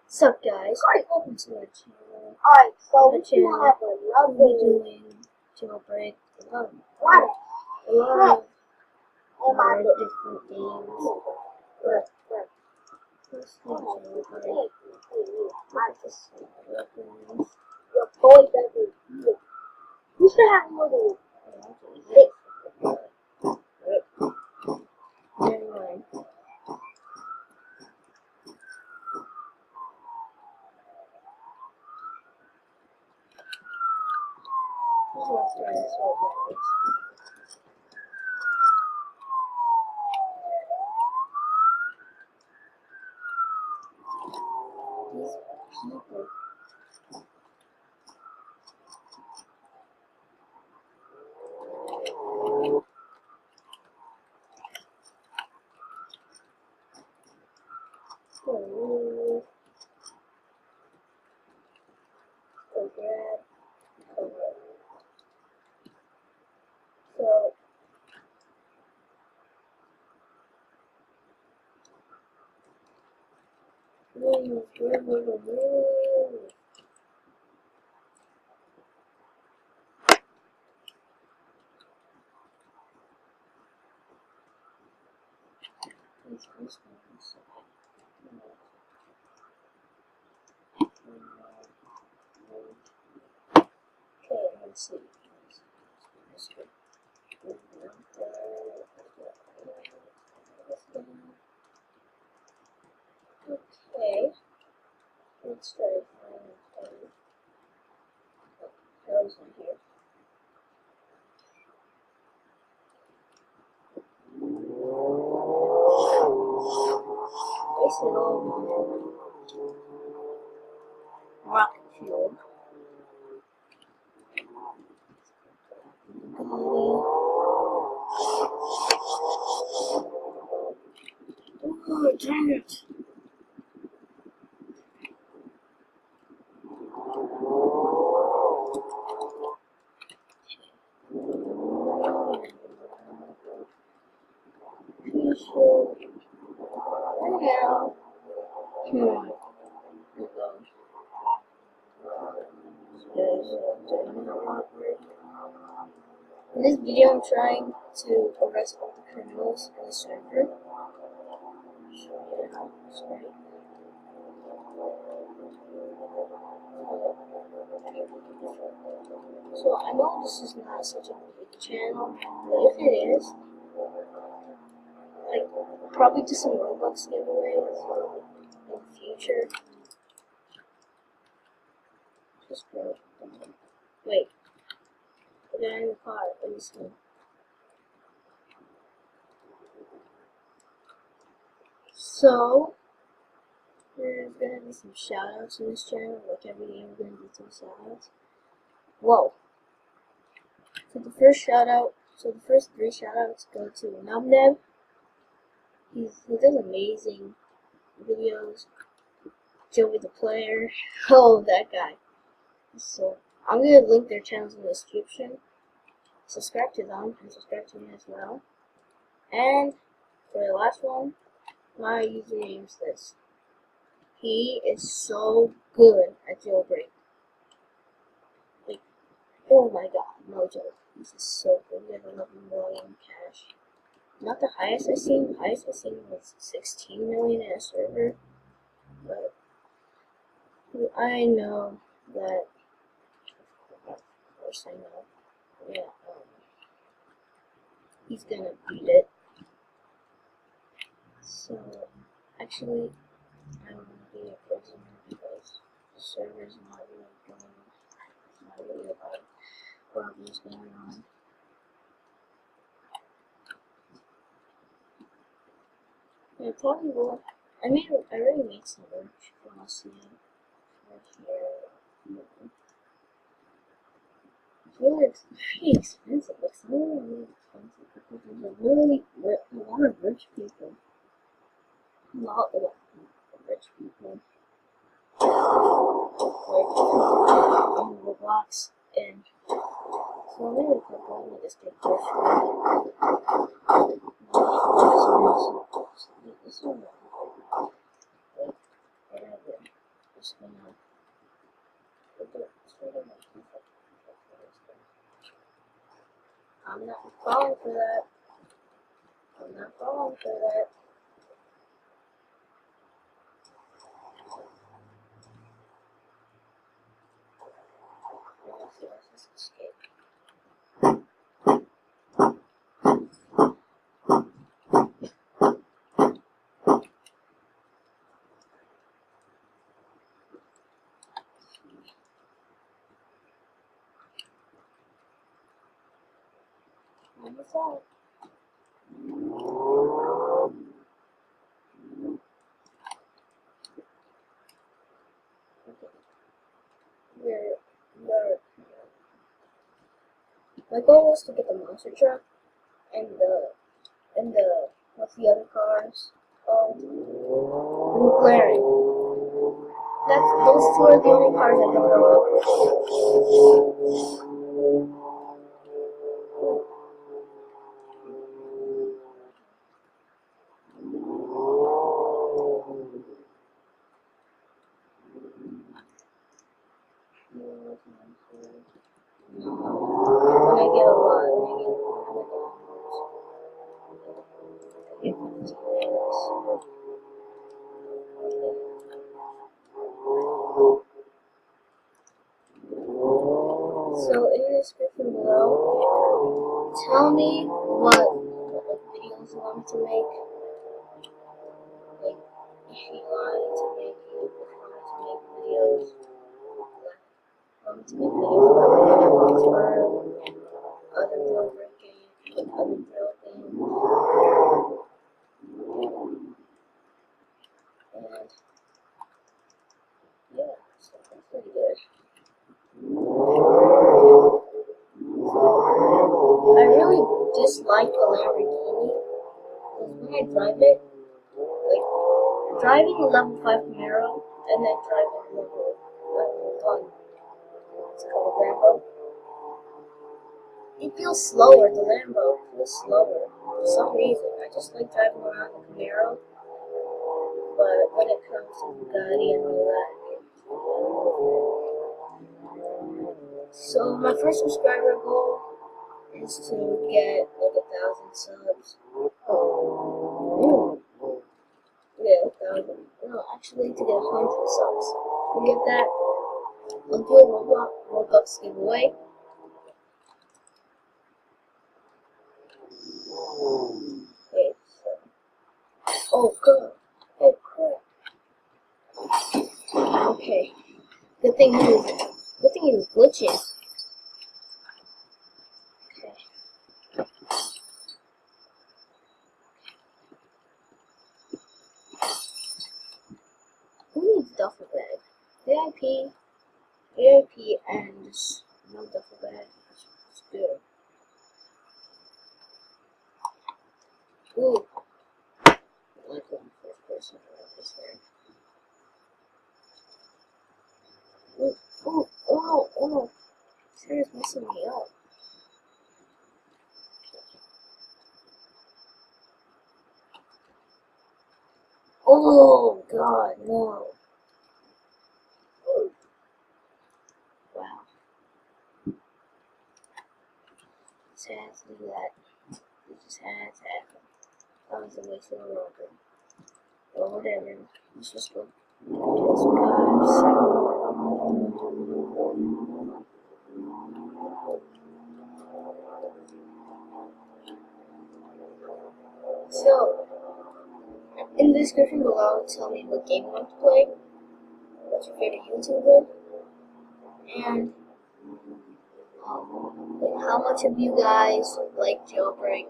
What's up, guys? Welcome to my channel. Alright, so My we channel. have We'll another be doing JailBreak. A lot what? of different games. But first, JailBreak. This weapons. Your boy doesn't do it. You should have more than 6. Never mind. Let's try this one. These people. Oh, so grab cover. So move. These first ones. Okay, let's see. Okay, let's try to find arrows in here. Place it on rocket fuel. Oh, dang it. Peaceful. Now. In this video, I'm trying to arrest all the criminals in the server. So I know this is not such a big channel, but if it is, like, I'll probably do some ROBLOX giveaways in the future. Just go. Wait. The guy in the car, let me see. So, there's gonna be some shoutouts in this channel. Like every day, we're gonna do some shoutouts. Whoa. So the first first 3 shoutouts go to Nubneb. He does amazing videos. Joey the Player. Oh, that guy. So I'm gonna link their channels in the description. Subscribe to them and subscribe to me as well. And for the last one, my username is this. He is so good at JailBreak. Like, oh my god, no joke. This is so good. We have 11 million cash. Not the highest I've seen. The highest I've seen was 16 million in a server. But I know that, of course I know, yeah, he's gonna beat it. So, actually, I don't want to be a prisoner because the server's not really going, it's not really about what's going on. Yeah, probably will. I already made some merch for Aussie. It's really expensive. It's really expensive because there's a lot of rich people. A lot of rich people. Like on ROBLOX, and so I'm gonna put one with this big gift. This one, whatever. just gonna I'm not falling for that. I'm not falling for that. Let's just escape. What's that? My goal was to get the monster truck and the what's the other cars called? McLaren. Those two are the only cars I can throw when I get a lot. So in the description below, tell me what videos you want me to make. Like if you want me to make videos, want me to make videos about ROBLOX or other JailBreak games, other drill games, and yeah, so that's pretty good. I really dislike the Lamborghini because when I drive it, like driving a level 5 Camaro and then driving a level 1, it's called a Lambo. It feels slower. The Lambo feels slower for some reason. I just like driving around the Camaro, but when it comes to VID and all that. So my first subscriber goal is to get like 1,000 subs. Yeah, 1,000. No, actually to get 100 subs. To get that, I'll do a ROBLOX giveaway. Okay, so. Oh god. Oh crap. Okay. Good thing he was glitching. Who needs duffel bag? VIP, and just no duffel bag. It's good. Ooh. I like going first person around this here. Ooh, ooh, oh no. This hair is messing me up. Oh god, no. Wow. Just had to do that. It just had to happen. That was a waste of a rubber. Well, whatever. Let's just go kill some guys. So, in the description below, tell me what game you want to play, what's your favorite YouTuber, and like how much of you guys like JailBreak.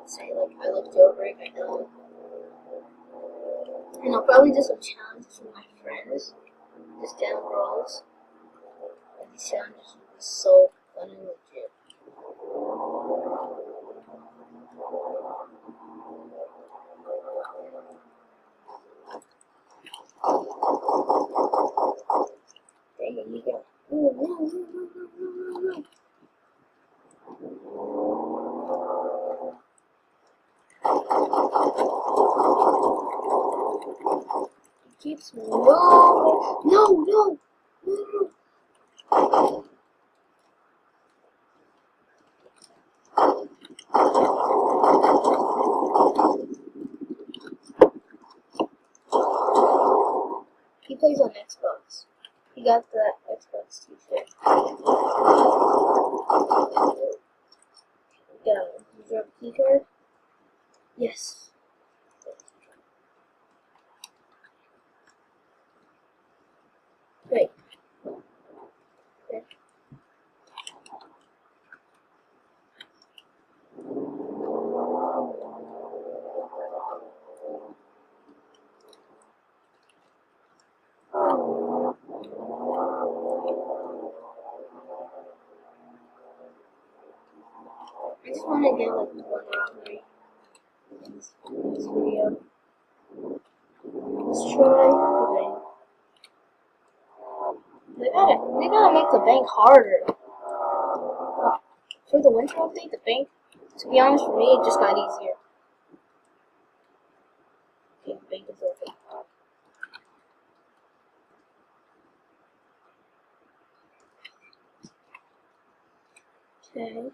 Say like I like JailBreak, I don't. And I'll probably do some challenges with my friends, just down ROBLOX. And these challenges will be so fun and legit. There you go. No. Keep keeps moving. No, no, no, no. He plays on Xbox. He got the Xbox t-shirt. Got a drop key card. Yes. Great. Okay. I just want to get like one robbery in this video. Let's try the bank. We gotta make the bank harder. For the winter update, the bank, to be honest, for me, it just got easier. Okay, the bank is open. Okay.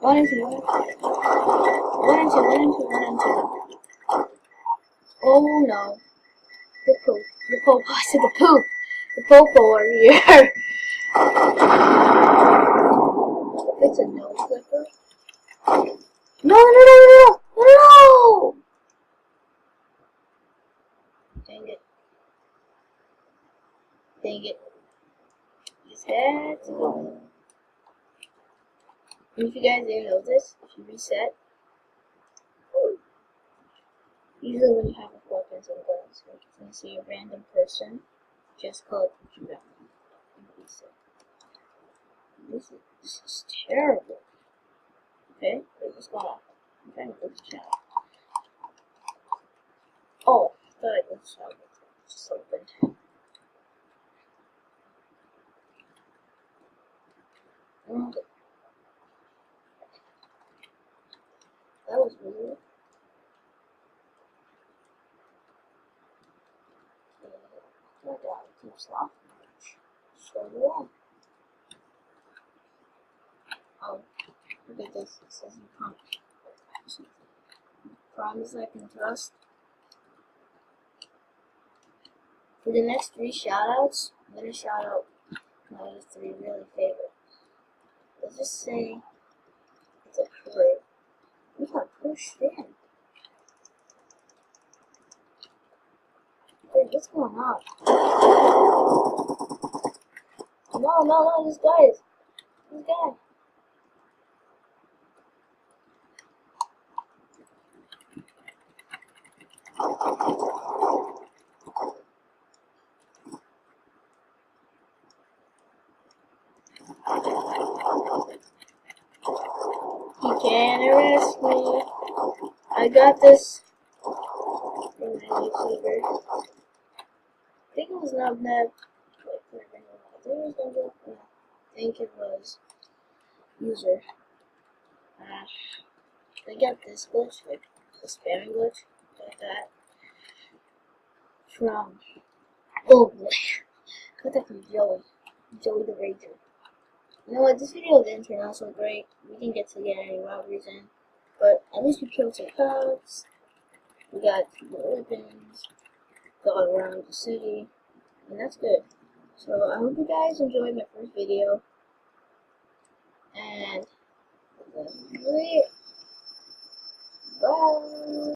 One and two. Oh no. The poop. The poop. I said the poop. The popo are here. It's a no flipper. No! No! Dang it. Dang it. His head. If you guys didn't know this, if you reset, usually when you have a weapons and guns, like if you see a random person, just call it computer and reset. This is terrible. Okay, wait, what's going on? I'm trying to go to the chat. Oh, I thought I go to the chat. It's just opened. That was weird. Oh my god, it keeps laughing. So long. Oh, look at this. It says you can't. Promise I can trust. For the next 3 shoutouts, I'm gonna shout out my other 3 really favorite. Let's just say it's a career. We got pushed in. Dude, what's going on? No, this guy. He can't arrest me. I got this from my YouTuber. I think it was not that. I think it was user. They got this glitch, like the spamming glitch, like that. From oh boy, got that from Joey the Rager. You know what? This video didn't turn out so great. We didn't get to get any robberies in, but at least we killed some cops. We got the weapons, got around the city, and that's good. So I hope you guys enjoyed my first video, and bye.